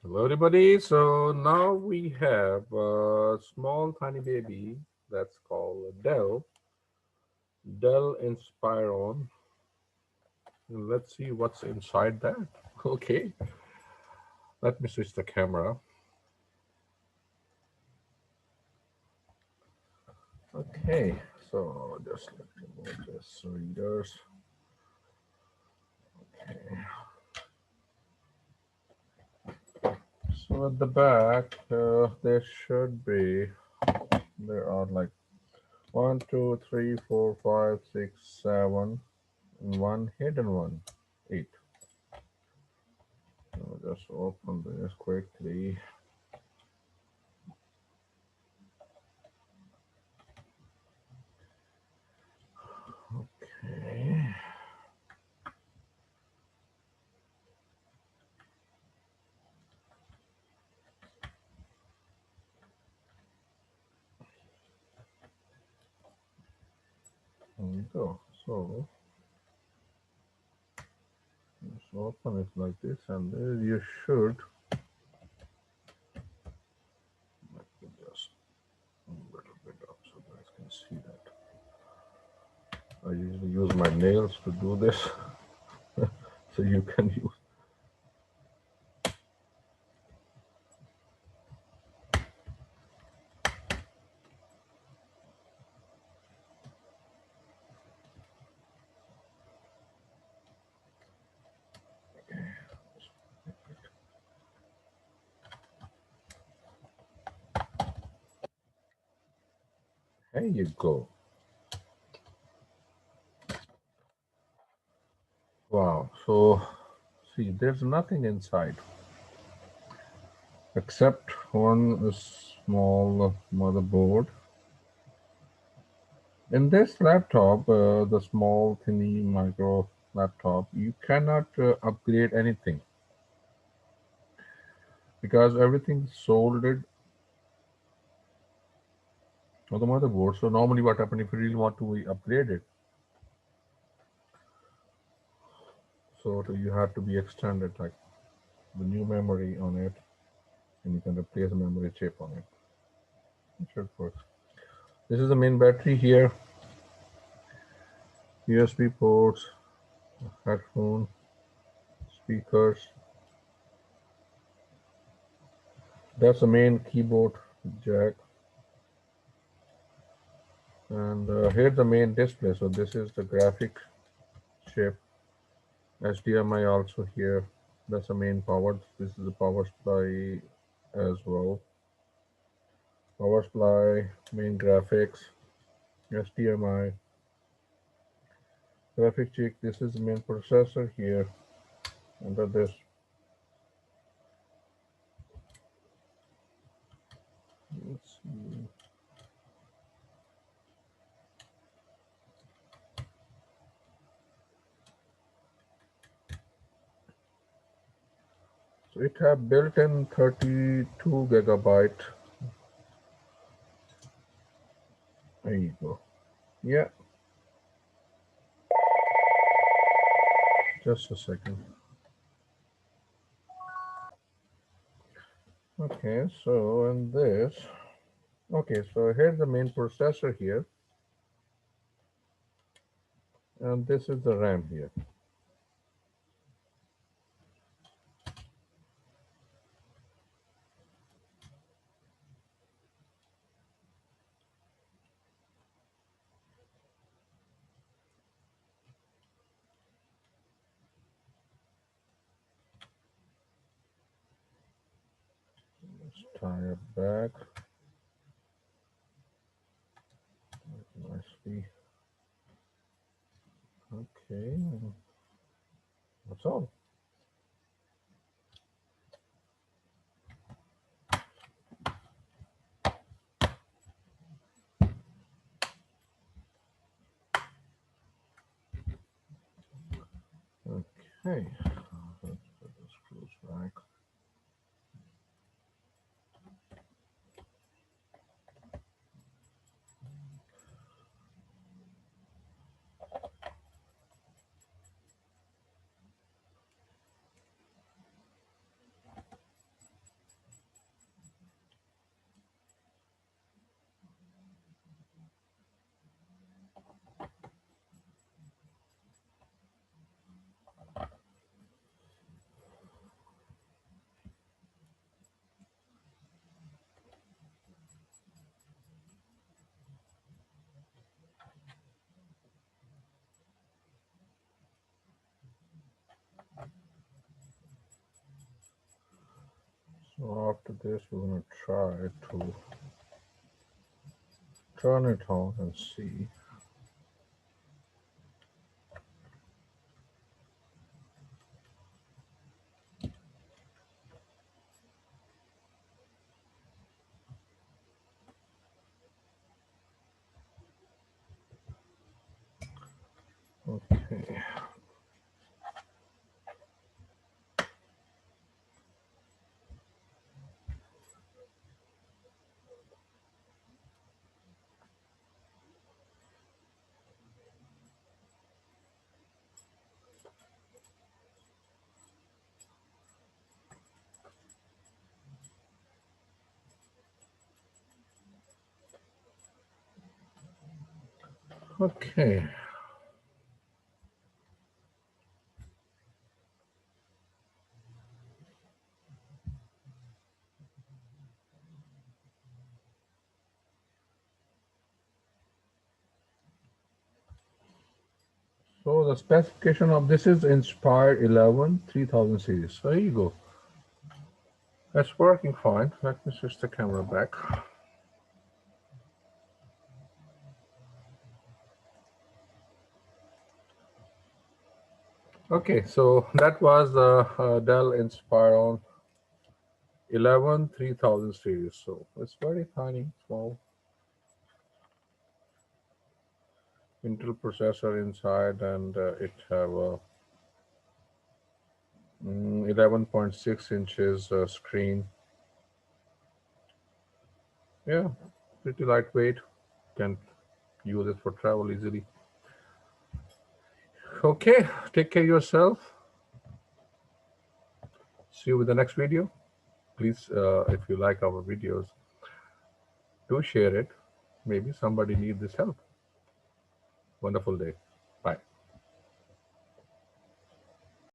Hello, everybody. So now we have a small tiny baby that's called Dell Inspiron. And let's see what's inside that. Okay, let me switch the camera. Okay, so just let me move this readers. Okay, so at the back, there are like one, two, three, four, five, six, seven, and one hidden one, eight. So just open this quickly. Okay, there we go. So just open it like this, and there you should. Let me just a little bit up so you guys can see that. I usually use my nails to do this, so you can use. There you go. Wow. So see, there's nothing inside except one small motherboard. In this laptop, the small, tiny micro laptop, you cannot upgrade anything because everything's soldered on the motherboard. So normally, what happens if you really want to upgrade it? You have to be extended like the new memory on it, and you can replace the memory chip on it. It should work. This is the main battery here. USB ports, headphone, speakers. That's the main keyboard jack, and here's the main display. So this is the graphic chip. HDMI also here. That's the main power. This is the power supply as well. Power supply, main graphics, HDMI, graphic chip. This is the main processor here under this. Let's see. So it have built-in 32 gigabyte. There you go. Yeah, just a second. Okay, so and this. Okay, so here's the main processor here, and this is the RAM here. Let's tie it back nicely. Okay, that's all. Okay, let's put the screws back. So after this, we're going to try to turn it on and see. Okay. Okay. So the specification of this is Inspire 11 3000 series. So here you go. That's working fine. Let me switch the camera back. Okay, so that was the Dell Inspiron 11 3000 series. So it's very tiny, small Intel processor inside, and it have a 11.6 inches screen. Yeah, pretty lightweight. Can use it for travel easily. Okay, take care of yourself. See you with the next video. Please, if you like our videos, do share it. Maybe somebody needs this help. Wonderful day.